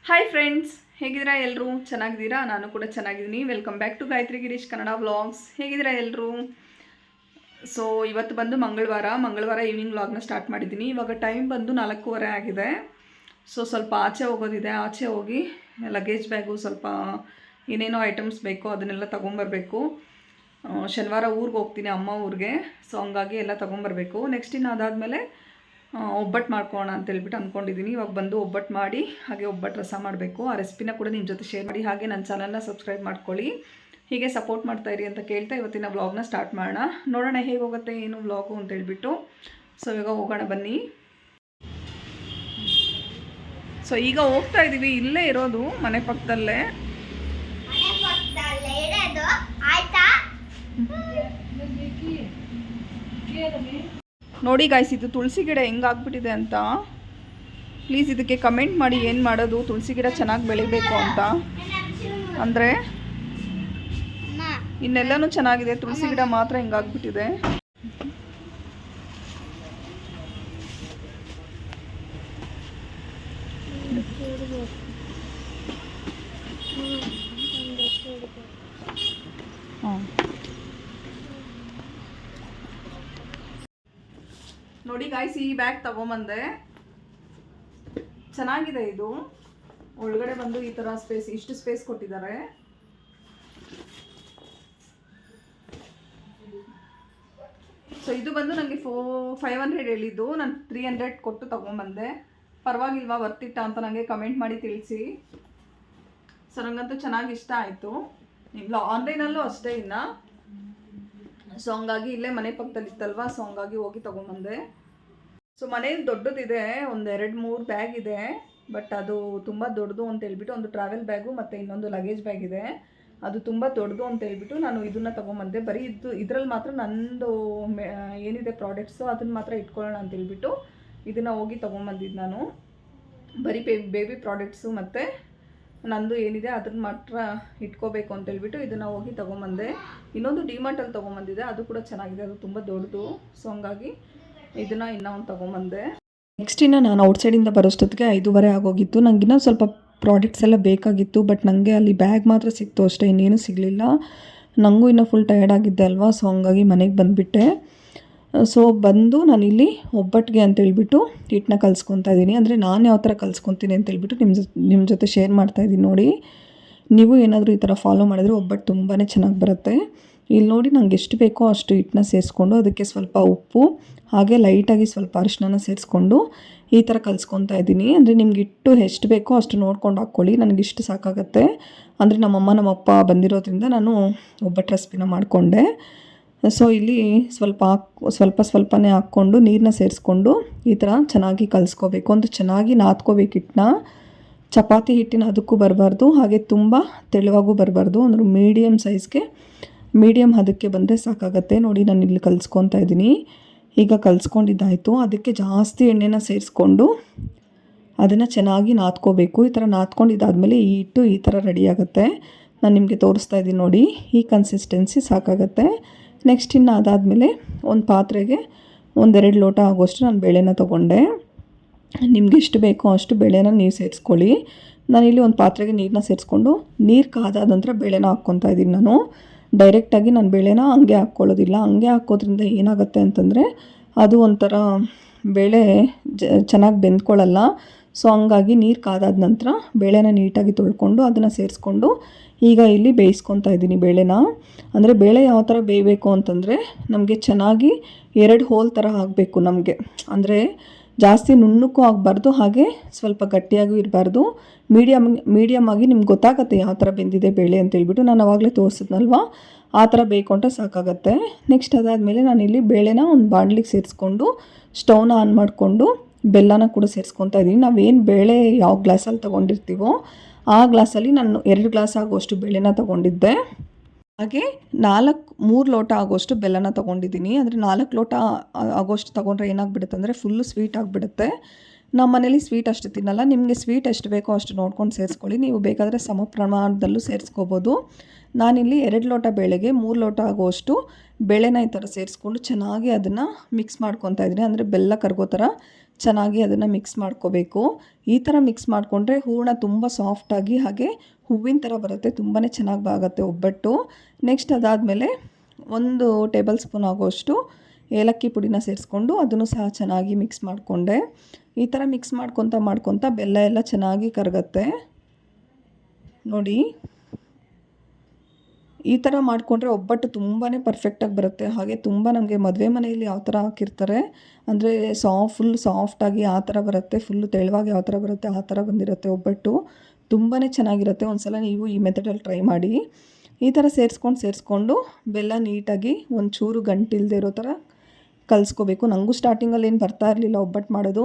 Hi friends, ಹೇಗಿದ್ದೀರಾ ಎಲ್ಲರೂ? ಚೆನ್ನಾಗಿದ್ದೀರಾ? ನಾನು ಕೂಡ ಚೆನ್ನಾಗಿದ್ದೀನಿ. Welcome back to Gayathri Girish Kannada vlogs. ಹೇಗಿದ್ದೀರಾ ಎಲ್ಲರೂ? ಸೊ ಇವತ್ತು ಬಂದು ಮಂಗಳವಾರ ಈವ್ನಿಂಗ್ ವ್ಲಾಗ್ನ ಸ್ಟಾರ್ಟ್ ಮಾಡಿದ್ದೀನಿ. ಇವಾಗ ಟೈಮ್ ಬಂದು 4:15 ಆಗಿದೆ. ಸೊ ಸ್ವಲ್ಪ ಆಚೆ ಹೋಗೋದಿದೆ. ಆಚೆ ಹೋಗಿ ಲಗೇಜ್ ಬ್ಯಾಗು ಸ್ವಲ್ಪ ಏನೇನೋ ಐಟಮ್ಸ್ ಬೇಕೋ ಅದನ್ನೆಲ್ಲ ತೊಗೊಂಬರ್ಬೇಕು. ಶನಿವಾರ ಊರಿಗೆ ಹೋಗ್ತೀನಿ, ಅಮ್ಮ ಊರಿಗೆ. ಸೊ ಹಂಗಾಗಿ ಎಲ್ಲ ತೊಗೊಂಬರ್ಬೇಕು. ನೆಕ್ಸ್ಟ್ ಇನ್ನು ಅದಾದಮೇಲೆ ಒಬ್ಬಟ್ಟು ಮಾಡ್ಕೊಳ್ಳೋಣ ಅಂತೇಳ್ಬಿಟ್ಟು ಅಂದ್ಕೊಂಡಿದ್ದೀನಿ. ಇವಾಗ ಬಂದು ಒಬ್ಬಟ್ಟು ಮಾಡಿ ಹಾಗೆ ಒಬ್ಬಟ್ಟು ರಸ ಮಾಡಬೇಕು. ಆ ರೆಸಿಪಿನ ಕೂಡ ನಿಮ್ಮ ಜೊತೆ ಶೇರ್ ಮಾಡಿ. ಹಾಗೆ ನನ್ನ ಚಾನಲ್ನ ಸಬ್ಸ್ಕ್ರೈಬ್ ಮಾಡ್ಕೊಳ್ಳಿ. ಹೀಗೆ ಸಪೋರ್ಟ್ ಮಾಡ್ತಾಯಿರಿ ಅಂತ ಕೇಳ್ತಾ ಇವತ್ತಿನ ವ್ಲಾಗ್ನ ಸ್ಟಾರ್ಟ್ ಮಾಡೋಣ. ನೋಡೋಣ ಹೇಗೆ ಹೋಗುತ್ತೆ ಏನು ವ್ಲಾಗು ಅಂತೇಳ್ಬಿಟ್ಟು. ಸೊ ಇವಾಗ ಹೋಗೋಣ ಬನ್ನಿ. ಸೊ ಈಗ ಹೋಗ್ತಾ ಇದ್ದೀವಿ. ಇಲ್ಲೇ ಇರೋದು, ಮನೆ ಪಕ್ಕದಲ್ಲೇ. ನೋಡಿ ಗಾಯ್ಸ್, ಇದು ತುಳಸಿ ಗಿಡ ಹೆಂಗಾಗ್ಬಿಟ್ಟಿದೆ ಅಂತ ಪ್ಲೀಸ್ ಇದಕ್ಕೆ ಕಮೆಂಟ್ ಮಾಡಿ. ಏನು ಮಾಡೋದು ತುಳಸಿ ಗಿಡ ಚೆನ್ನಾಗಿ ಬೆಳಿಬೇಕು ಅಂತ ಅಂದರೆ? ಇನ್ನೆಲ್ಲನೂ ಚೆನ್ನಾಗಿದೆ, ತುಳಸಿ ಗಿಡ ಮಾತ್ರ ಹೆಂಗಾಗ್ಬಿಟ್ಟಿದೆ. ನೋಡಿ ಗಾಯ್ಸ್, ಈ ಬ್ಯಾಗ್ ತಗೊಂಬಂದೆ. ಚೆನ್ನಾಗಿದೆ ಇದು. ಒಳಗಡೆ ಬಂದು ಈ ಥರ ಇಷ್ಟು ಸ್ಪೇಸ್ ಕೊಟ್ಟಿದ್ದಾರೆ. ಸೊ ಇದು ಬಂದು ನನಗೆ 500 ಹೇಳಿದ್ದು, ನಾನು 300 ಕೊಟ್ಟು ತೊಗೊಂಬಂದೆ. ಪರವಾಗಿಲ್ವಾ, ವರ್ತಿಟ್ಟ ಅಂತ ನನಗೆ ಕಮೆಂಟ್ ಮಾಡಿ ತಿಳಿಸಿ. ಸೊ ನನಗಂತೂ ಚೆನ್ನಾಗಿ ಇಷ್ಟ ಆಯಿತು. ಇಲ್ಲ ಆನ್ಲೈನಲ್ಲೂ ಅಷ್ಟೇ ಇನ್ನು. ಸೊ ಹಂಗಾಗಿ ಇಲ್ಲೇ ಮನೆ ಪಕ್ಕದಲ್ಲಿ ಇತ್ತಲ್ವ, ಸೊ ಹಂಗಾಗಿ ಹೋಗಿ ತೊಗೊಂಬಂದೆ. ಸೊ ಮನೇಲಿ ದೊಡ್ಡದಿದೆ, ಒಂದು 2-3 ಬ್ಯಾಗ್ ಇದೆ. ಬಟ್ ಅದು ತುಂಬ ದೊಡ್ಡದು ಅಂತ ಹೇಳ್ಬಿಟ್ಟು ಒಂದು ಟ್ರಾವೆಲ್ ಬ್ಯಾಗು ಮತ್ತು ಇನ್ನೊಂದು ಲಗೇಜ್ ಬ್ಯಾಗ್ ಇದೆ. ಅದು ತುಂಬ ದೊಡ್ಡದು ಅಂತ ಹೇಳ್ಬಿಟ್ಟು ನಾನು ಇದನ್ನು ತೊಗೊಂಬಂದೆ. ಬರೀ ಇದರಲ್ಲಿ ಮಾತ್ರ ನಂದು ಏನಿದೆ ಪ್ರಾಡಕ್ಟ್ಸು ಅದನ್ನು ಮಾತ್ರ ಇಟ್ಕೊಳ್ಳೋಣ ಅಂತ ಹೇಳ್ಬಿಟ್ಟು ಇದನ್ನು ಹೋಗಿ ತೊಗೊಂಬಂದಿದ್ದು ನಾನು. ಬರೀ ಬೇಬಿ ಪ್ರಾಡಕ್ಟ್ಸು ಮತ್ತು ನಂದು ಏನಿದೆ ಅದನ್ನು ಮಾತ್ರ ಇಟ್ಕೋಬೇಕು ಅಂತ ಹೇಳ್ಬಿಟ್ಟು ಇದನ್ನು ಹೋಗಿ ತೊಗೊಂಬಂದೆ. ಇನ್ನೊಂದು ಡಿಮಾರ್ಟಲ್ಲಿ ತೊಗೊಂಬಂದಿದೆ, ಅದು ಕೂಡ ಚೆನ್ನಾಗಿದೆ, ಅದು ತುಂಬ ದೊಡ್ಡದು. ಸೊ ಹಂಗಾಗಿ ಇದನ್ನು ಇನ್ನೂ ಒಂದು ತೊಗೊಂಬಂದೆ. ನೆಕ್ಸ್ಟ್ ಇನ್ನು ನಾನು ಔಟ್ಸೈಡಿಂದ ಬರೋಷ್ಟೊತ್ತಿಗೆ 5:30 ಆಗೋಗಿತ್ತು. ನನಗಿನ್ನೂ ಸ್ವಲ್ಪ ಪ್ರಾಡಕ್ಟ್ಸ್ ಎಲ್ಲ ಬೇಕಾಗಿತ್ತು. ಬಟ್ ನನಗೆ ಅಲ್ಲಿ ಬ್ಯಾಗ್ ಮಾತ್ರ ಸಿಕ್ತು ಅಷ್ಟೇ, ಇನ್ನೇನು ಸಿಗಲಿಲ್ಲ. ನನಗೂ ಇನ್ನೂ ಫುಲ್ ಟಯರ್ಡ್ ಆಗಿದ್ದೆ ಅಲ್ವಾ, ಸೊ ಹಂಗಾಗಿ ಮನೆಗೆ ಬಂದುಬಿಟ್ಟೆ. ಸೊ ಬಂದು ನಾನಿಲ್ಲಿ ಒಬ್ಬಟ್ಟಿಗೆ ಅಂತೇಳ್ಬಿಟ್ಟು ಹಿಟ್ಟನ್ನ ಕಲಿಸ್ಕೊತಾ ಇದ್ದೀನಿ. ಅಂದರೆ ನಾನು ಯಾವ ಥರ ಕಲಿಸ್ಕೊತೀನಿ ಅಂತೇಳ್ಬಿಟ್ಟು ನಿಮ್ಮ ಜೊತೆ ಶೇರ್ ಮಾಡ್ತಾಯಿದ್ದೀನಿ. ನೋಡಿ, ನೀವು ಏನಾದರೂ ಈ ಥರ ಫಾಲೋ ಮಾಡಿದ್ರೆ ಒಬ್ಬಟ್ಟು ತುಂಬಾ ಚೆನ್ನಾಗಿ ಬರುತ್ತೆ. ಇಲ್ಲಿ ನೋಡಿ, ನಂಗೆ ಎಷ್ಟು ಬೇಕೋ ಅಷ್ಟು ಹಿಟ್ಟನ್ನ ಸೇರಿಸ್ಕೊಂಡು ಅದಕ್ಕೆ ಸ್ವಲ್ಪ ಉಪ್ಪು ಹಾಗೆ ಲೈಟಾಗಿ ಸ್ವಲ್ಪ ಅರಿಶಿನ ಸೇರಿಸ್ಕೊಂಡು ಈ ಥರ ಕಲಿಸ್ಕೊತಾ ಇದ್ದೀನಿ. ಅಂದರೆ ನಿಮ್ಗೆ ಹಿಟ್ಟು ಎಷ್ಟು ಬೇಕೋ ಅಷ್ಟು ನೋಡ್ಕೊಂಡು ಹಾಕ್ಕೊಳ್ಳಿ. ನನಗಿಷ್ಟು ಸಾಕಾಗತ್ತೆ. ಅಂದರೆ ನಮ್ಮಮ್ಮ ನಮ್ಮಪ್ಪ ಬಂದಿರೋದ್ರಿಂದ ನಾನು ಒಬ್ಬಟ್ಟು ರೆಸಿಪಿನ ಮಾಡಿಕೊಂಡೆ. ಸೊ ಇಲ್ಲಿ ಸ್ವಲ್ಪನೇ ಹಾಕ್ಕೊಂಡು ನೀರನ್ನ ಸೇರಿಸ್ಕೊಂಡು ಈ ಥರ ಚೆನ್ನಾಗಿ ಕಲಿಸ್ಕೋಬೇಕು. ಒಂದು ಚೆನ್ನಾಗಿ ನಾದ್ಕೋಬೇಕು ಹಿಟ್ಟನ್ನ. ಚಪಾತಿ ಹಿಟ್ಟಿನ ಅದಕ್ಕೂ ಬರಬಾರ್ದು, ಹಾಗೆ ತುಂಬ ತೆಳುವಾಗೂ ಬರಬಾರ್ದು. ಅಂದ್ರೆ ಮೀಡಿಯಮ್ ಅದಕ್ಕೆ ಬಂದರೆ ಸಾಕಾಗತ್ತೆ. ನೋಡಿ, ನಾನು ಇಲ್ಲಿ ಕಲಿಸ್ಕೊತಾ ಇದ್ದೀನಿ. ಈಗ ಕಲಿಸ್ಕೊಂಡಿದ್ದಾಯಿತು. ಅದಕ್ಕೆ ಜಾಸ್ತಿ ಎಣ್ಣೆನ ಸೇರಿಸ್ಕೊಂಡು ಅದನ್ನು ಚೆನ್ನಾಗಿ ನಾದ್ಕೋಬೇಕು. ಈ ಥರ ನಾದ್ಕೊಂಡಿದ್ದಾದಮೇಲೆ ಈ ಹಿಟ್ಟು ಈ ಥರ ರೆಡಿ ಆಗುತ್ತೆ. ನಾನು ನಿಮಗೆ ತೋರಿಸ್ತಾ ಇದ್ದೀನಿ ನೋಡಿ, ಈ ಕನ್ಸಿಸ್ಟೆನ್ಸಿ ಸಾಕಾಗತ್ತೆ. ನೆಕ್ಸ್ಟ್ ಇನ್ನು ಅದಾದಮೇಲೆ ಒಂದು ಪಾತ್ರೆಗೆ 1-2 ಲೋಟ ಆಗೋಷ್ಟು ನಾನು ಬೇಳೆನ ತೊಗೊಂಡೆ. ನಿಮ್ಗೆ ಎಷ್ಟು ಬೇಕೋ ಅಷ್ಟು ಬೇಳೆನ ನೀವು ಸೇರಿಸ್ಕೊಳ್ಳಿ. ನಾನಿಲ್ಲಿ ಒಂದು ಪಾತ್ರೆಗೆ ನೀರನ್ನ ಸೇರಿಸ್ಕೊಂಡು ನೀರು ಕಾದಾದ ನಂತರ ಬೇಳೆನ ಹಾಕ್ಕೊತಾ ಇದ್ದೀನಿ. ನಾನು ಡೈರೆಕ್ಟಾಗಿ ನಾನು ಬೇಳೆನ ಹಂಗೆ ಹಾಕ್ಕೊಳ್ಳೋದಿಲ್ಲ. ಹಂಗೆ ಹಾಕೋದ್ರಿಂದ ಏನಾಗುತ್ತೆ ಅಂತಂದರೆ ಅದು ಒಂಥರ ಬೇಳೆ ಚೆನ್ನಾಗಿ ಬೆಂದ್ಕೊಳ್ಳಲ್ಲ. ಸೊ ಹಂಗಾಗಿ ನೀರು ಕಾದಾದ ನಂತರ ಬೇಳೆನ ನೀಟಾಗಿ ತೊಳ್ಕೊಂಡು ಅದನ್ನು ಸೇರಿಸ್ಕೊಂಡು ಈಗ ಇಲ್ಲಿ ಬೇಯಿಸ್ಕೊತಾ ಇದ್ದೀನಿ ಬೇಳೆನ. ಅಂದರೆ ಬೇಳೆ ಯಾವ ಥರ ಬೇಯಬೇಕು ಅಂತಂದರೆ ನಮಗೆ ಚೆನ್ನಾಗಿ 2 ಹೋಲ್ ಥರ ಆಗಬೇಕು ನಮಗೆ. ಅಂದರೆ ಜಾಸ್ತಿ ನುಣ್ಣಕ್ಕೂ ಆಗಬಾರ್ದು, ಹಾಗೆ ಸ್ವಲ್ಪ ಗಟ್ಟಿಯಾಗೂ ಇರಬಾರ್ದು. ಮೀಡಿಯಮ್ ಆಗಿ ನಿಮ್ಗೆ ಗೊತ್ತಾಗುತ್ತೆ ಯಾವ ಥರ ಬೆಂದಿದೆ ಬೇಳೆ ಅಂತೇಳ್ಬಿಟ್ಟು. ನಾನು ಆವಾಗಲೇ ತೋರಿಸಿದ್ನಲ್ವ, ಆ ಥರ ಬೇಯ್ಕೊಂಡ್ರೆ ಸಾಕಾಗತ್ತೆ. ನೆಕ್ಸ್ಟ್ ಅದಾದಮೇಲೆ ನಾನಿಲ್ಲಿ ಬೇಳೆನ ಒಂದು ಬಾಣಲಿಗೆ ಸೇರಿಸ್ಕೊಂಡು ಸ್ಟವ್ನ ಆನ್ ಮಾಡಿಕೊಂಡು ಬೆಲ್ಲನ ಕೂಡ ಸೇರಿಸ್ಕೊತಾ ಇದ್ದೀನಿ. ನಾವೇನು ಬೇಳೆ ಯಾವ ಗ್ಲಾಸಲ್ಲಿ ತೊಗೊಂಡಿರ್ತೀವೋ ಆ ಗ್ಲಾಸಲ್ಲಿ ನಾನು 2 ಗ್ಲಾಸ್ ಆಗೋಷ್ಟು ಬೇಳೆನ ತೊಗೊಂಡಿದ್ದೆ. ಹಾಗೆ 3 ಲೋಟ ಆಗೋಷ್ಟು ಬೆಲ್ಲನ ತೊಗೊಂಡಿದ್ದೀನಿ. ಅಂದರೆ 4 ಲೋಟ ಆಗೋಷ್ಟು ತೊಗೊಂಡ್ರೆ ಏನಾಗ್ಬಿಡುತ್ತೆ ಅಂದರೆ ಫುಲ್ಲು ಸ್ವೀಟ್ ಆಗಿಬಿಡುತ್ತೆ. ನಮ್ಮ ಮನೇಲಿ ಸ್ವೀಟ್ ಅಷ್ಟು ತಿನ್ನಲ್ಲ. ನಿಮಗೆ ಸ್ವೀಟ್ ಎಷ್ಟು ಬೇಕೋ ಅಷ್ಟು ನೋಡ್ಕೊಂಡು ಸೇರಿಸ್ಕೊಳ್ಳಿ. ನೀವು ಬೇಕಾದರೆ ಸಮ ಪ್ರಮಾಣದಲ್ಲೂ ಸೇರಿಸ್ಕೋಬೋದು. ನಾನಿಲ್ಲಿ 2 ಲೋಟ ಬೇಳೆಗೆ 3 ಲೋಟ ಆಗುವಷ್ಟು ಬೇಳೆನ ಈ ಥರ ಸೇರಿಸ್ಕೊಂಡು ಚೆನ್ನಾಗಿ ಅದನ್ನು ಮಿಕ್ಸ್ ಮಾಡ್ಕೊತಾ ಇದ್ದೀನಿ. ಅಂದರೆ ಬೆಲ್ಲ ಕರಗೋ ಥರ ಚೆನ್ನಾಗಿ ಅದನ್ನು ಮಿಕ್ಸ್ ಮಾಡ್ಕೋಬೇಕು. ಈ ಥರ ಮಿಕ್ಸ್ ಮಾಡಿಕೊಂಡ್ರೆ ಹೂರಣ ತುಂಬ ಸಾಫ್ಟಾಗಿ ಹಾಗೆ ಹೂವಿನ ಥರ ಬರುತ್ತೆ, ತುಂಬಾ ಚೆನ್ನಾಗಿ ಆಗುತ್ತೆ ಒಬ್ಬಟ್ಟು. ನೆಕ್ಸ್ಟ್ ಅದಾದಮೇಲೆ 1 ಟೇಬಲ್ ಸ್ಪೂನ್ ಆಗುವಷ್ಟು ಏಲಕ್ಕಿ ಪುಡಿನ ಸೇರಿಸ್ಕೊಂಡು ಅದನ್ನು ಸಹ ಚೆನ್ನಾಗಿ ಮಿಕ್ಸ್ ಮಾಡಿಕೊಂಡೆ. ಈ ಥರ ಮಿಕ್ಸ್ ಮಾಡ್ಕೊತ ಬೆಲ್ಲ ಎಲ್ಲ ಚೆನ್ನಾಗಿ ಕರಗತ್ತೆ ನೋಡಿ. ಈ ಥರ ಮಾಡಿಕೊಂಡ್ರೆ ಒಬ್ಬಟ್ಟು ತುಂಬಾ ಪರ್ಫೆಕ್ಟಾಗಿ ಬರುತ್ತೆ. ಹಾಗೆ ತುಂಬ ನಮಗೆ ಮದುವೆ ಮನೆಯಲ್ಲಿ ಯಾವ ಥರ ಹಾಕಿರ್ತಾರೆ ಅಂದರೆ ಫುಲ್ ಸಾಫ್ಟಾಗಿ ಆ ಥರ ಬರುತ್ತೆ, ಫುಲ್ಲು ತೆಳುವಾಗಿ ಯಾವ ಥರ ಬರುತ್ತೆ ಆ ಥರ ಬಂದಿರುತ್ತೆ ಒಬ್ಬಟ್ಟು. ತುಂಬಾ ಚೆನ್ನಾಗಿರುತ್ತೆ. ಒಂದು ಸಲ ನೀವು ಈ ಮೆಥಡಲ್ಲಿ ಟ್ರೈ ಮಾಡಿ. ಈ ಥರ ಸೇರಿಸ್ಕೊಂಡು ಬೆಲ್ಲ ನೀಟಾಗಿ ಒಂಚೂರು ಗಂಟಿಲ್ಲದೆ ಇರೋ ಥರ ಕಲಿಸ್ಕೋಬೇಕು. ನನಗೂ ಸ್ಟಾರ್ಟಿಂಗಲ್ಲಿ ಏನು ಬರ್ತಾ ಇರಲಿಲ್ಲ ಒಬ್ಬಟ್ಟು ಮಾಡೋದು,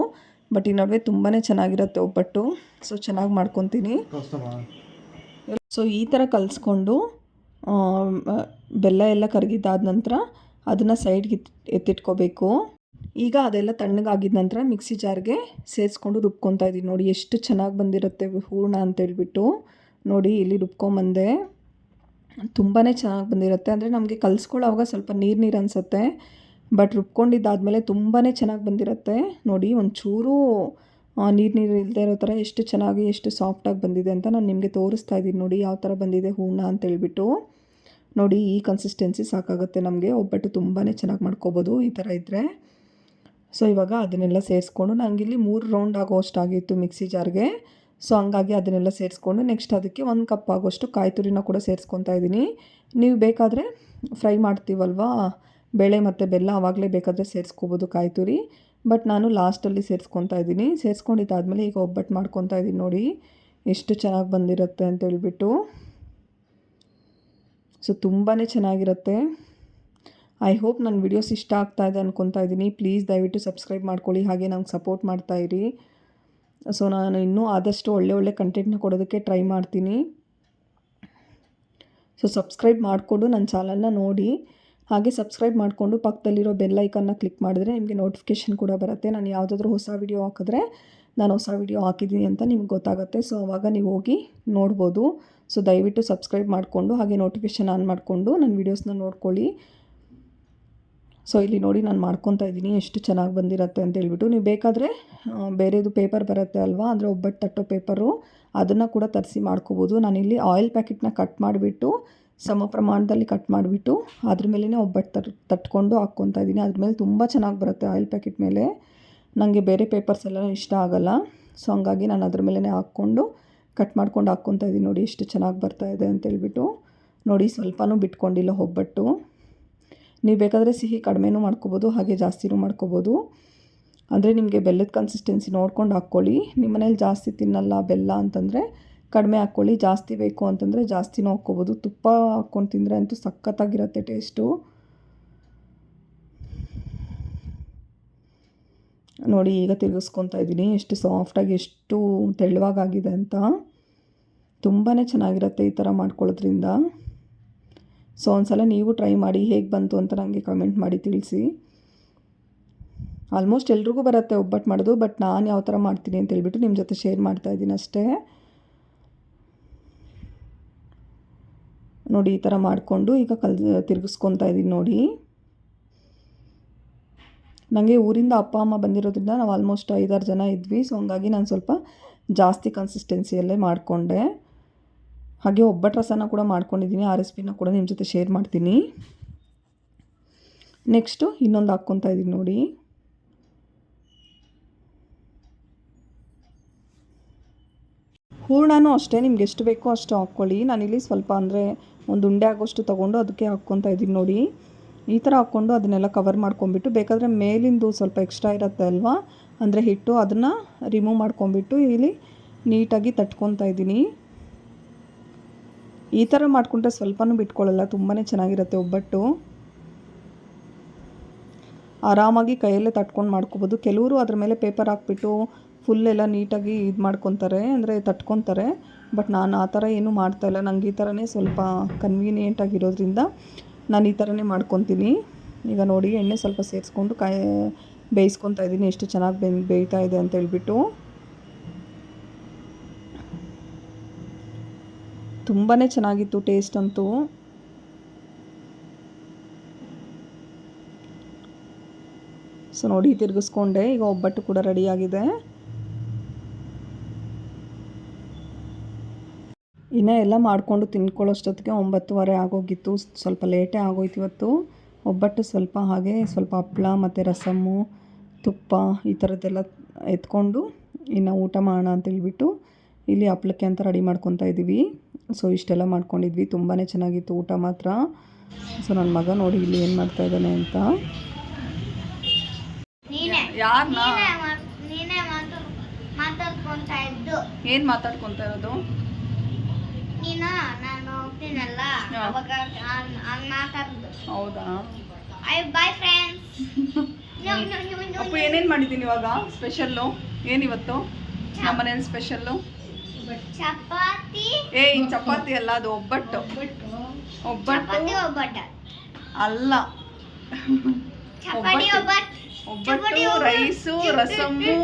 ಬಟ್ ಈ ನಡುವೆ ತುಂಬಾ ಚೆನ್ನಾಗಿರುತ್ತೆ ಒಬ್ಬಟ್ಟು. ಸೊ ಚೆನ್ನಾಗಿ ಮಾಡ್ಕೊತೀನಿ. ಸೊ ಈ ಥರ ಕಲಿಸ್ಕೊಂಡು ಬೆಲ್ಲ ಎಲ್ಲ ಕರಗಿದ್ದಾದ ನಂತರ ಅದನ್ನು ಸೈಡ್ಗೆ ಎತ್ತಿಟ್ಕೋಬೇಕು. ಈಗ ಅದೆಲ್ಲ ತಣ್ಣಗಾಗಿದ್ದ ನಂತರ ಮಿಕ್ಸಿ ಜಾರ್ಗೆ ಸೇರಿಸ್ಕೊಂಡು ರುಬ್ಕೊತಾ ಇದ್ದೀನಿ. ನೋಡಿ ಎಷ್ಟು ಚೆನ್ನಾಗಿ ಬಂದಿರುತ್ತೆ ಹೂರಣ ಅಂತೇಳ್ಬಿಟ್ಟು. ನೋಡಿ ಇಲ್ಲಿ ರುಬ್ಕೊಂಬಂದೆ, ತುಂಬಾ ಚೆನ್ನಾಗಿ ಬಂದಿರುತ್ತೆ. ಅಂದರೆ ನಮಗೆ ಕಲಿಸ್ಕೊಳ್ಳೋವಾಗ ಸ್ವಲ್ಪ ನೀರು ಅನಿಸುತ್ತೆ, ಬಟ್ ರುಬ್ಕೊಂಡಿದ್ದಾದಮೇಲೆ ತುಂಬಾ ಚೆನ್ನಾಗಿ ಬಂದಿರುತ್ತೆ. ನೋಡಿ ಒಂಚೂರು ನೀರು ಇಲ್ಲದೆ ಇರೋ ಥರ ಎಷ್ಟು ಚೆನ್ನಾಗಿ ಎಷ್ಟು ಸಾಫ್ಟಾಗಿ ಬಂದಿದೆ ಅಂತ ನಾನು ನಿಮಗೆ ತೋರಿಸ್ತಾ ಇದ್ದೀನಿ. ನೋಡಿ ಯಾವ ಥರ ಬಂದಿದೆ ಹೂರಣ ಅಂತೇಳ್ಬಿಟ್ಟು. ನೋಡಿ ಈ ಕನ್ಸಿಸ್ಟೆನ್ಸಿ ಸಾಕಾಗುತ್ತೆ ನಮಗೆ. ಒಬ್ಬಟ್ಟು ತುಂಬಾ ಚೆನ್ನಾಗಿ ಮಾಡ್ಕೋಬೋದು ಈ ಥರ ಇದ್ದರೆ. ಸೊ ಇವಾಗ ಅದನ್ನೆಲ್ಲ ಸೇರಿಸ್ಕೊಂಡು ನನಗಿಲ್ಲಿ 3 ರೌಂಡ್ ಆಗೋಷ್ಟಾಗಿತ್ತು ಮಿಕ್ಸಿ ಜಾರ್ಗೆ. ಸೊ ಹಂಗಾಗಿ ಅದನ್ನೆಲ್ಲ ಸೇರಿಸ್ಕೊಂಡು ನೆಕ್ಸ್ಟ್ ಅದಕ್ಕೆ 1 ಕಪ್ ಆಗೋಷ್ಟು ಕಾಯಿ ತುರಿನ ಕೂಡ ಸೇರಿಸ್ಕೊತಾ ಇದ್ದೀನಿ. ನೀವು ಬೇಕಾದರೆ ಫ್ರೈ ಮಾಡ್ತೀವಲ್ವಾ ಬೇಳೆ ಮತ್ತು ಬೆಲ್ಲ, ಆವಾಗಲೇ ಬೇಕಾದರೆ ಸೇರಿಸ್ಕೋಬೋದು ಕಾಯಿ ತುರಿ, ಬಟ್ ನಾನು ಲಾಸ್ಟಲ್ಲಿ ಸೇರಿಸ್ಕೊತಾ ಇದ್ದೀನಿ. ಸೇರಿಸ್ಕೊಂಡಿದ್ದಾದಮೇಲೆ ಈಗ ಒಬ್ಬಟ್ಟು ಮಾಡ್ಕೊತಾ ಇದ್ದೀನಿ. ನೋಡಿ ಎಷ್ಟು ಚೆನ್ನಾಗಿ ಬಂದಿರುತ್ತೆ ಅಂತೇಳ್ಬಿಟ್ಟು. ಸೊ ತುಂಬಾ ಚೆನ್ನಾಗಿರುತ್ತೆ. ಐ ಹೋಪ್ ನನ್ನ ವೀಡಿಯೋಸ್ ಇಷ್ಟ ಆಗ್ತಾಯಿದೆ ಅಂದ್ಕೊತಾ ಇದ್ದೀನಿ. ಪ್ಲೀಸ್ ದಯವಿಟ್ಟು ಸಬ್ಸ್ಕ್ರೈಬ್ ಮಾಡ್ಕೊಳ್ಳಿ, ಹಾಗೆ ನಂಗೆ ಸಪೋರ್ಟ್ ಮಾಡ್ತಾಯಿರಿ. ಸೊ ನಾನು ಇನ್ನೂ ಆದಷ್ಟು ಒಳ್ಳೆ ಕಂಟೆಂಟ್ನ ಕೊಡೋದಕ್ಕೆ ಟ್ರೈ ಮಾಡ್ತೀನಿ. ಸೊ ಸಬ್ಸ್ಕ್ರೈಬ್ ಮಾಡಿಕೊಂಡು ನನ್ನ ಚಾನಲ್ನ ನೋಡಿ, ಹಾಗೆ ಸಬ್ಸ್ಕ್ರೈಬ್ ಮಾಡಿಕೊಂಡು ಪಕ್ಕದಲ್ಲಿರೋ ಬೆಲ್ ಐಕನ್ನ ಕ್ಲಿಕ್ ಮಾಡಿದ್ರೆ ನಿಮಗೆ ನೋಟಿಫಿಕೇಷನ್ ಕೂಡ ಬರುತ್ತೆ. ನಾನು ಯಾವುದಾದ್ರೂ ಹೊಸ ವೀಡಿಯೋ ಹಾಕಿದ್ರೆ ನಾನು ಹೊಸ ವೀಡಿಯೋ ಹಾಕಿದ್ದೀನಿ ಅಂತ ನಿಮ್ಗೆ ಗೊತ್ತಾಗುತ್ತೆ. ಸೊ ಆವಾಗ ನೀವು ಹೋಗಿ ನೋಡ್ಬೋದು. ಸೊ ದಯವಿಟ್ಟು ಸಬ್ಸ್ಕ್ರೈಬ್ ಮಾಡಿಕೊಂಡು ಹಾಗೆ ನೋಟಿಫಿಕೇಷನ್ ಆನ್ ಮಾಡಿಕೊಂಡು ನನ್ನ ವೀಡಿಯೋಸ್ನ ನೋಡ್ಕೊಳ್ಳಿ. ಸೊ ಇಲ್ಲಿ ನೋಡಿ ನಾನು ಮಾಡ್ಕೊತಾ ಇದ್ದೀನಿ ಎಷ್ಟು ಚೆನ್ನಾಗಿ ಬಂದಿರುತ್ತೆ ಅಂತ ಹೇಳ್ಬಿಟ್ಟು. ನೀವು ಬೇಕಾದರೆ ಬೇರೆದು ಪೇಪರ್ ಬರುತ್ತೆ ಅಲ್ವಾ, ಅಂದರೆ ಒಬ್ಬಟ್ಟು ತಟ್ಟೋ ಪೇಪರು, ಅದನ್ನು ಕೂಡ ತರಿಸಿ ಮಾಡ್ಕೋಬೋದು. ನಾನಿಲ್ಲಿ ಆಯಿಲ್ ಪ್ಯಾಕೆಟ್ನ ಕಟ್ ಮಾಡಿಬಿಟ್ಟು ಸಮ ಪ್ರಮಾಣದಲ್ಲಿ ಕಟ್ ಮಾಡಿಬಿಟ್ಟು ಅದ್ರ ಮೇಲೇ ಒಬ್ಬಟ್ಟು ತಟ್ಕೊಂಡು ಹಾಕ್ಕೊತಾ ಇದ್ದೀನಿ. ಅದ್ರ ಮೇಲೆ ತುಂಬ ಚೆನ್ನಾಗಿ ಬರುತ್ತೆ ಆಯಿಲ್ ಪ್ಯಾಕೆಟ್ ಮೇಲೆ. ನನಗೆ ಬೇರೆ ಪೇಪರ್ಸ್ ಎಲ್ಲ ಇಷ್ಟ ಆಗೋಲ್ಲ. ಸೊ ಹಂಗಾಗಿ ನಾನು ಅದ್ರ ಮೇಲೇ ಹಾಕ್ಕೊಂಡು ಕಟ್ ಮಾಡ್ಕೊಂಡು ಹಾಕ್ಕೊತಾ ಇದ್ದೀನಿ. ನೋಡಿ ಎಷ್ಟು ಚೆನ್ನಾಗಿ ಬರ್ತಾಯಿದೆ ಅಂತೇಳ್ಬಿಟ್ಟು. ನೋಡಿ ಸ್ವಲ್ಪನೂ ಬಿಟ್ಕೊಂಡಿಲ್ಲ ಒಬ್ಬಟ್ಟು. ನೀವು ಬೇಕಾದರೆ ಸಿಹಿ ಕಡಿಮೆನೂ ಮಾಡ್ಕೋಬೋದು, ಹಾಗೆ ಜಾಸ್ತಿನೂ ಮಾಡ್ಕೋಬೋದು. ಅಂದರೆ ನಿಮಗೆ ಬೆಲ್ಲದ ಕನ್ಸಿಸ್ಟೆನ್ಸಿ ನೋಡ್ಕೊಂಡು ಹಾಕ್ಕೊಳ್ಳಿ. ನಿಮ್ಮ ಮನೇಲಿ ಜಾಸ್ತಿ ತಿನ್ನಲ್ಲ ಬೆಲ್ಲ ಅಂತಂದರೆ ಕಡಿಮೆ ಹಾಕ್ಕೊಳ್ಳಿ, ಜಾಸ್ತಿ ಬೇಕು ಅಂತಂದರೆ ಜಾಸ್ತಿನೂ ಹಾಕ್ಕೋಬೋದು. ತುಪ್ಪ ಹಾಕ್ಕೊಂಡು ತಿಂದರೆ ಅಂತೂ ಸಖತ್ತಾಗಿರುತ್ತೆ ಟೇಸ್ಟು. ನೋಡಿ ಈಗ ತಿರುಗಿಸ್ಕೊತಾ ಇದ್ದೀನಿ ಎಷ್ಟು ಸಾಫ್ಟಾಗಿ ಎಷ್ಟು ತೆಳುವಾಗಿದೆ ಅಂತ. ತುಂಬಾ ಚೆನ್ನಾಗಿರುತ್ತೆ ಈ ಥರ ಮಾಡ್ಕೊಳ್ಳೋದ್ರಿಂದ. ಸೊ ಒಂದ್ಸಲ ನೀವು ಟ್ರೈ ಮಾಡಿ, ಹೇಗೆ ಬಂತು ಅಂತ ನನಗೆ ಕಮೆಂಟ್ ಮಾಡಿ ತಿಳಿಸಿ. ಆಲ್ಮೋಸ್ಟ್ ಎಲ್ರಿಗೂ ಬರುತ್ತೆ ಒಬ್ಬಟ್ಟು ಮಾಡೋದು, ಬಟ್ ನಾನು ಯಾವ ಥರ ಮಾಡ್ತೀನಿ ಅಂತ ಹೇಳ್ಬಿಟ್ಟು ನಿಮ್ಮ ಜೊತೆ ಶೇರ್ ಮಾಡ್ತಾಯಿದ್ದೀನಿ ಅಷ್ಟೇ. ನೋಡಿ ಈ ಥರ ಮಾಡಿಕೊಂಡು ಈಗ ತಿರುಗಿಸ್ಕೊತಾ ಇದ್ದೀನಿ. ನೋಡಿ ನನಗೆ ಊರಿಂದ ಅಪ್ಪ ಅಮ್ಮ ಬಂದಿರೋದ್ರಿಂದ ನಾವು ಆಲ್ಮೋಸ್ಟ್ 5-6 ಜನ ಇದ್ವಿ. ಸೊ ಹಂಗಾಗಿ ನಾನು ಸ್ವಲ್ಪ ಜಾಸ್ತಿ ಕನ್ಸಿಸ್ಟೆನ್ಸಿಯಲ್ಲೇ ಮಾಡಿಕೊಂಡೆ. ಹಾಗೆ ಒಬ್ಬಟ್ಟು ರಸನ ಕೂಡ ಮಾಡ್ಕೊಂಡಿದ್ದೀನಿ, ಆ ರೆಸಿಪಿನ ಕೂಡ ನಿಮ್ಮ ಜೊತೆ ಶೇರ್ ಮಾಡ್ತೀನಿ. ನೆಕ್ಸ್ಟು ಇನ್ನೊಂದು ಹಾಕ್ಕೊತಾ ಇದ್ದೀನಿ ನೋಡಿ. ಹೂರಣನೂ ಅಷ್ಟೇ ನಿಮ್ಗೆ ಎಷ್ಟು ಬೇಕೋ ಅಷ್ಟು ಹಾಕ್ಕೊಳ್ಳಿ. ನಾನಿಲ್ಲಿ ಸ್ವಲ್ಪ ಅಂದರೆ ಒಂದು ಉಂಡೆ ಆಗೋಷ್ಟು ತೊಗೊಂಡು ಅದಕ್ಕೆ ಹಾಕ್ಕೊತಾ ಇದ್ದೀನಿ. ನೋಡಿ ಈ ಥರ ಹಾಕ್ಕೊಂಡು ಅದನ್ನೆಲ್ಲ ಕವರ್ ಮಾಡ್ಕೊಂಬಿಟ್ಟು, ಬೇಕಾದರೆ ಮೇಲಿಂದು ಸ್ವಲ್ಪ ಎಕ್ಸ್ಟ್ರಾ ಇರುತ್ತೆ ಅಲ್ವಾ ಅಂದರೆ ಹಿಟ್ಟು, ಅದನ್ನು ರಿಮೂವ್ ಮಾಡ್ಕೊಂಬಿಟ್ಟು ಇಲ್ಲಿ ನೀಟಾಗಿ ತಟ್ಕೊತಾ ಇದ್ದೀನಿ. ಈ ಥರ ಮಾಡಿಕೊಂಡ್ರೆ ಸ್ವಲ್ಪನೂ ಬಿಟ್ಕೊಳ್ಳಲ್ಲ, ತುಂಬಾ ಚೆನ್ನಾಗಿರುತ್ತೆ ಒಬ್ಬಟ್ಟು. ಆರಾಮಾಗಿ ಕೈಯಲ್ಲೇ ತಟ್ಕೊಂಡು ಮಾಡ್ಕೋಬೋದು. ಕೆಲವರು ಅದ್ರ ಮೇಲೆ ಪೇಪರ್ ಹಾಕ್ಬಿಟ್ಟು ಫುಲ್ಲೆಲ್ಲ ನೀಟಾಗಿ ಇದು ಮಾಡ್ಕೊತಾರೆ, ಅಂದರೆ ತಟ್ಕೊತಾರೆ. ಬಟ್ ನಾನು ಆ ಥರ ಏನೂ ಮಾಡ್ತಾಯಿಲ್ಲ. ನನಗೆ ಈ ಥರನೇ ಸ್ವಲ್ಪ ಕನ್ವೀನಿಯೆಂಟಾಗಿರೋದ್ರಿಂದ ನಾನು ಈ ಥರನೇ ಮಾಡ್ಕೊತೀನಿ. ಈಗ ನೋಡಿ ಎಣ್ಣೆ ಸ್ವಲ್ಪ ಸೇರಿಸ್ಕೊಂಡು ಬೇಯಿಸ್ಕೊತಾ ಇದ್ದೀನಿ ಎಷ್ಟು ಚೆನ್ನಾಗಿ ಬೇಯ್ತಾ ಇದೆ ಅಂತೇಳ್ಬಿಟ್ಟು. ತುಂಬಾ ಚೆನ್ನಾಗಿತ್ತು ಟೇಸ್ಟ್ ಅಂತೂ. ಸೊ ನೋಡಿ ತಿರುಗಿಸ್ಕೊಂಡೆ. ಈಗ ಒಬ್ಬಟ್ಟು ಕೂಡ ರೆಡಿಯಾಗಿದೆ. ಇನ್ನು ಎಲ್ಲ ಮಾಡಿಕೊಂಡು ತಿನ್ಕೊಳ್ಳೋಷ್ಟೊತ್ತಿಗೆ 9:30 ಆಗೋಗಿತ್ತು. ಸ್ವಲ್ಪ ಲೇಟೇ ಆಗೋಯ್ತು ಇವತ್ತು. ಒಬ್ಬಟ್ಟು ಸ್ವಲ್ಪ ಹಾಗೆ ಸ್ವಲ್ಪ ಹಪ್ಪಳ ಮತ್ತು ರಸಮ್ಮು ತುಪ್ಪ ಈ ಥರದ್ದೆಲ್ಲ ಎತ್ಕೊಂಡು ಇನ್ನು ಊಟ ಮಾಡೋಣ ಅಂತೇಳ್ಬಿಟ್ಟು ಇಲ್ಲಿ ಹಪ್ಳಕ್ಕೆ ಅಂತ ರೆಡಿ ಮಾಡ್ಕೊತಾ ಇದ್ದೀವಿ. ಸೊ ಇಷ್ಟೆಲ್ಲ ಮಾಡ್ಕೊಂಡಿದ್ವಿ. ತುಂಬಾ ಚೆನ್ನಾಗಿತ್ತು ಊಟ ಮಾತ್ರ. ಸೊ ನನ್ನ ಮಗ ನೋಡಿ ಇಲ್ಲಿ ಏನು ಮಾಡ್ತಾ ಇದ್ದಾನೆ ಅಂತ. ಯಾರನ್ನ ಏನು ಮಾತಾಡ್ಕೊತಾ ಇರೋದು? ಹೌದಾ? ಅಪ್ಪು ಏನೇನು ಮಾಡಿದ್ದೀನಿ ಇವಾಗ ಸ್ಪೆಷಲ್ಲು? ಏನಿವತ್ತು ನಮ್ಮ ಮನೇಲಿ ಸ್ಪೆಷಲ್ಲು? ಚಪಾತಿ. ಚಪಾತಿ ಅಲ್ಲ, ಅದು ಒಬ್ಬಟ್ಟು. ಒಬ್ಬಟ್ಟು ಅಲ್ಲ, ಒಬ್ಬಟ್ಟು ರೈಸು ರಸಮ್ಮು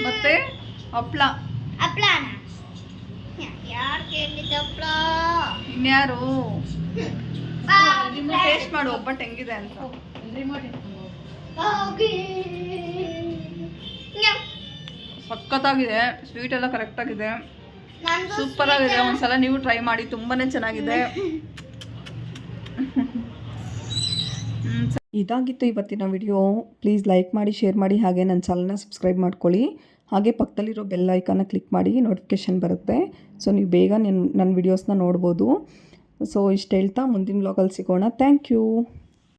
ಮತ್ತೆ ಹಪ್ಳ. ಇನ್ಯಾರು? ಟೇಸ್ಟ್ ಮಾಡು ಒಬ್ಬಟ್ಟು ಹೆಂಗಿದೆ ಅಂತ. ಸಖತ್ತಾಗಿದೆ. ಸ್ವೀಟ್ ಎಲ್ಲ ಕರೆಕ್ಟಾಗಿದೆ, ಸೂಪರ್ ಆಗಿದೆ. ಒಂದ್ಸಲ ನೀವು ಟ್ರೈ ಮಾಡಿ, ತುಂಬಾ ಚೆನ್ನಾಗಿದೆ. ಇದಾಗಿತ್ತು ಇವತ್ತಿನ ವಿಡಿಯೋ. ಪ್ಲೀಸ್ ಲೈಕ್ ಮಾಡಿ, ಶೇರ್ ಮಾಡಿ, ಹಾಗೆ ನನ್ನ ಚಾನಲ್ನ ಸಬ್ಸ್ಕ್ರೈಬ್ ಮಾಡ್ಕೊಳ್ಳಿ. ಹಾಗೆ ಪಕ್ಕದಲ್ಲಿರೋ ಬೆಲ್ ಐಕಾನ್ನ ಕ್ಲಿಕ್ ಮಾಡಿ, ನೋಟಿಫಿಕೇಷನ್ ಬರುತ್ತೆ. ಸೊ ನೀವು ಬೇಗ ನನ್ನ ವಿಡಿಯೋಸ್ನ ನೋಡ್ಬೋದು. ಸೊ ಇಷ್ಟು ಹೇಳ್ತಾ ಮುಂದಿನ ವ್ಲಾಗಲ್ಲಿ ಸಿಗೋಣ. Thank you.